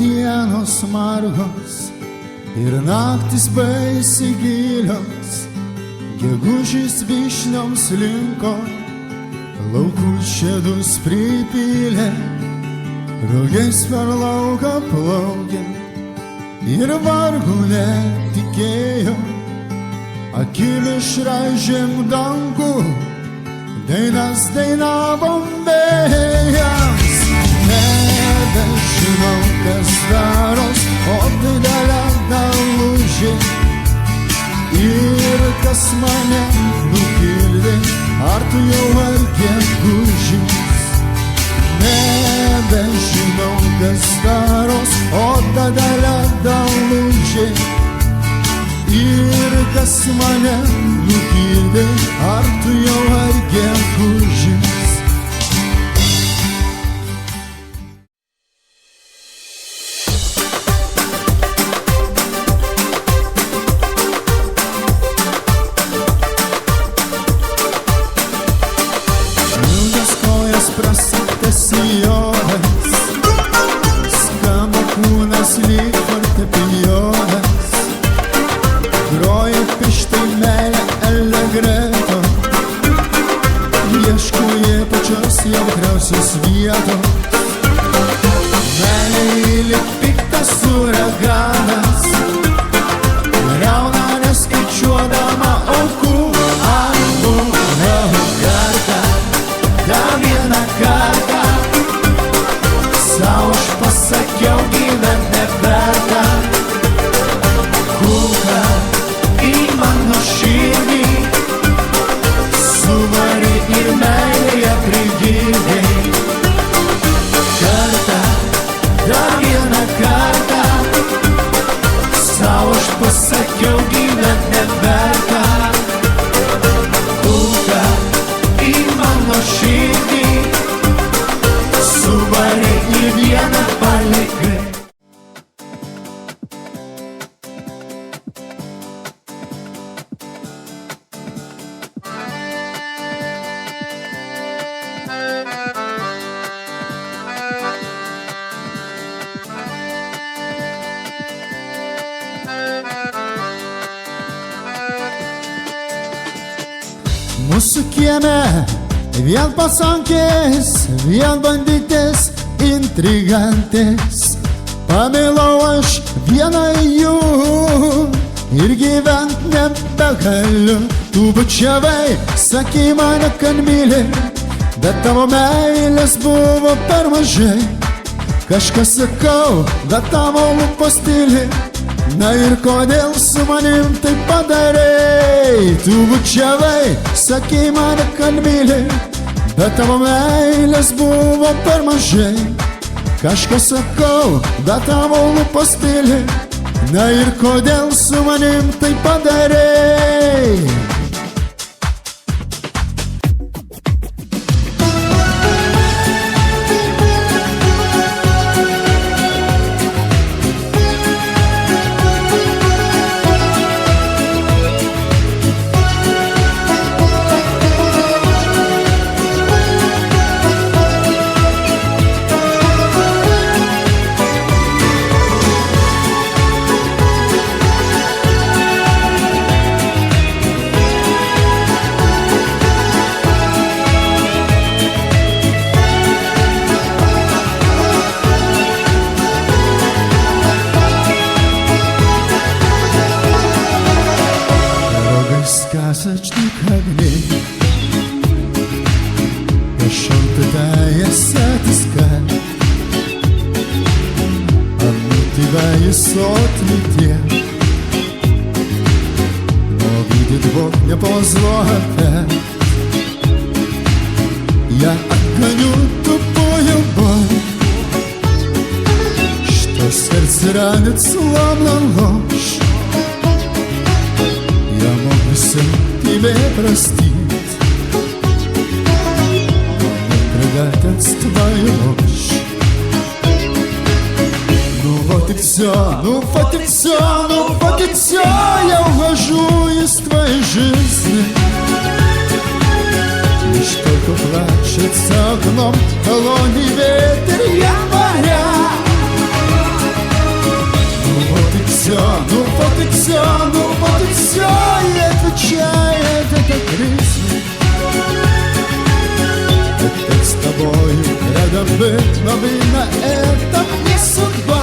dienos margos ir naktis baisiai gilios, gegužės vyšnioms linko, laukų šėdus pripylė, rugės per lauką plaukė ir vargu netikėjo, akim išraižėm dangų, dainas dainavom vėjams. Nebežinau, kas daros, o tai dalūžė ir kas mane nupildė, ar tu jau ar gegužės. Nebežinau, kas daros, o ta dalūžė ir kas mane nupildė, ar tu jau ar gegužės. Prasuktas sijonas, skamba kūnas lyg fortepijonas, groja pirštai meilę allegretto, ieško jie pačios jautriausios vietos. Meilė lyg piktas uraganas, rauna neskaičiuodama aukų, dar vieną kartą sau aš pasakiau, gyvent neverta. Kulka į mano širdį suvarė ir meilėje prigydei. Kartą, dar vieną kartą sau aš pasakiau, gyvent neverta. Kulka į mano širdį suvarė ir vieną palikai. Mūsų kieme vien pasankės, vien bandytės, intrigantės. Pamilau aš vieną jų ir gyvent nebegaliu. Tu bučiavai, sakei mane, kad myli, bet tavo meilės buvo per mažai. Kažką sakau, bet tavo lūpos tyli. Na ir kodėl su manim taip padarei? Tu bučiavai, sakei mane, kad myli, bet tavo meilės buvo per mažai. Kažką sakau, bet tavo lūpos tyli. Na ir kodėl su manim taip padarei? Сказочных огней пошел, пытаясь отыскать одну тебя из сотни тех, но видит Бог не ползло опять. Я отгоню тупую боль, что сердце ранит словно ложь. Я мог бы сын тебе простить, но предательство и ложь. Ну вот и все, ну вот и все, ну вот и все. Я ухожу из твоей жизни. Лишь только плачет за окном холодный ветер января. но, блин, это не судьба.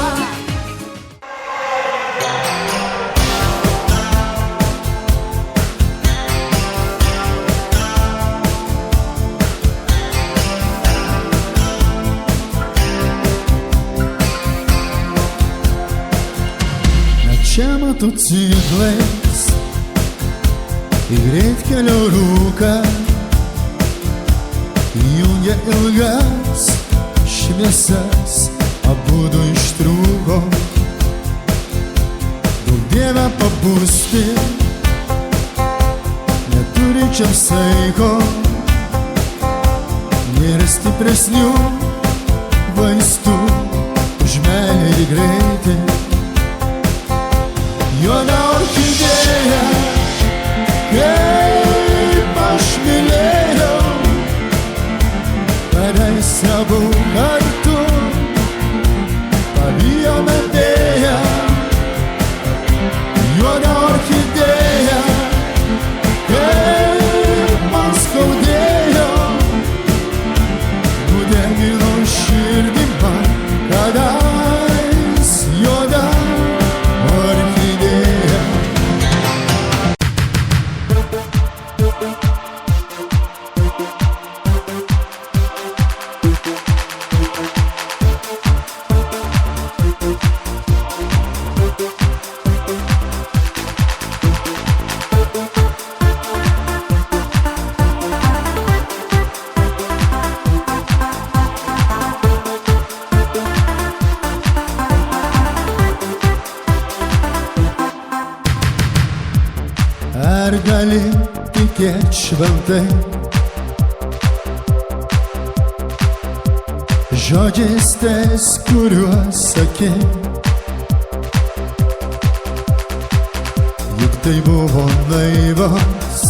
Čemu tu cigles ir greit kelių rūką, jungia ilgas šviesas, abudu ištrūko. Daug Dieve pabusti, neturičiam saiko, nėra stipresnių vaistų už meilę ir greitį. Juoda orchidėja, kaip aš mylėjau, kadaise abu kartu pavijome dėją. Juoda orchidėja, kaip man skaudėjo, nudegino širdį man, kadais juoda orchidėja. Ar gali tikėt šventai žodžiais tais, kuriuos sakė? Juk tai buvo naivos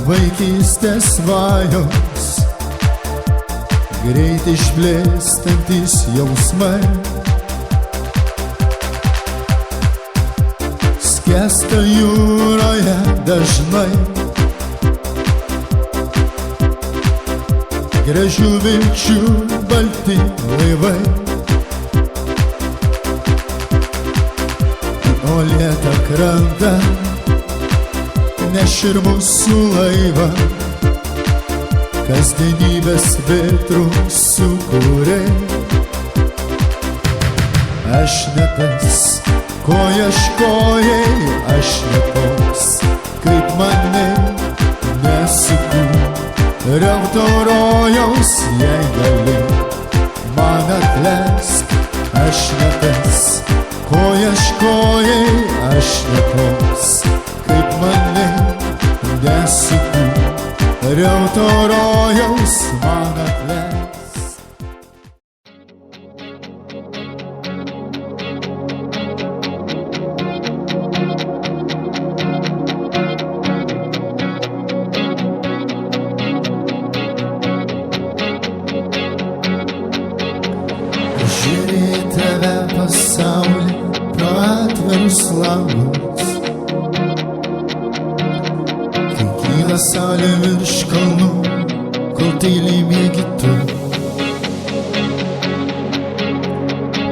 vaikystės svajos, greit išblėstantys jausmai. Skęsta jūroje dažnai gražių vilčių balti laivai, o lėtą krantą neš ir mūsų laivą, kasdienybės vitrų sukūrė. Aš ne tas, ko ieškojai, aš ne toks, kaip mane nesukūriau to rojaus, jei gali man atleisk. Aš ne tas, ko ieškojai, aš ne toks, kaip mane nesukūriau to rojaus, man atleisk. Žiūri tave pasaulį pro atvirus langus, kai kyla saulė virš kalnų, kol tyliai miegi tu.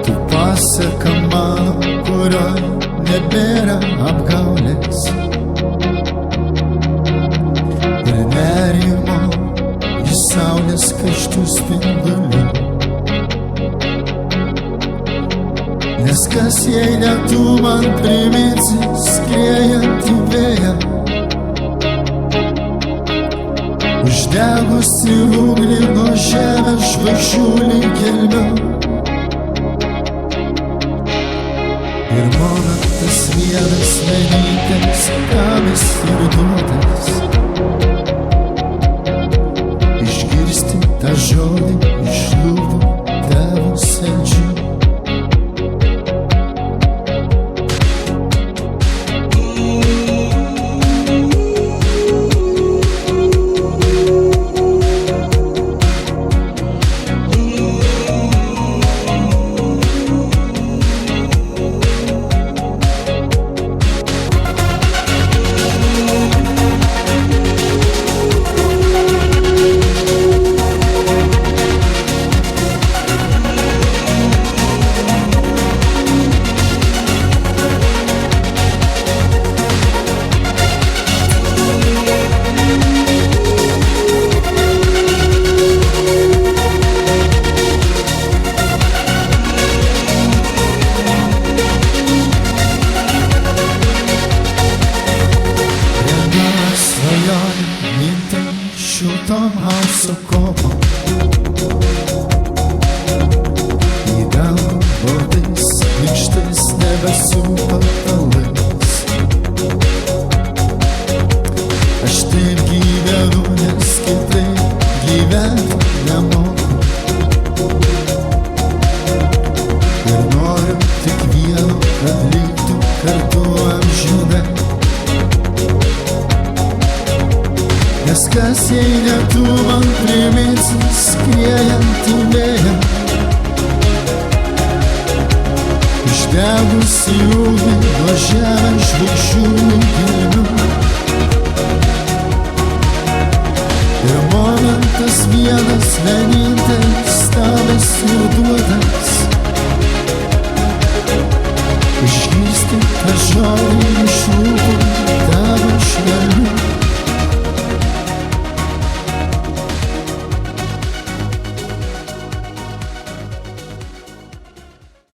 Tu pasaka mano, kurioj nebėra apgaulės ir nerimo iš saulės karštų spindulių. Nes kas jei ne tu man priminsi skriejantį vėją, uždegusi ugnį nuo žemės žvaigždžių link gelmių. Ir momentas vienas vienintelis, kam jis ir duotas, išgirsti tą žodį iš lūpų tavo saldžių. minkštais debesų patalais. Aš taip gyvenu, nes kitaip gyventi nemoku. Ir noriu tik vieno, kad liktų kartu amžinai. Nes kas jei ne tu man priminsi skriejantį vėją, išdegusi ugnį nuo žemės žvaigždžių gelmių. Ir momentas vienas vienintelis tavas ir duotas,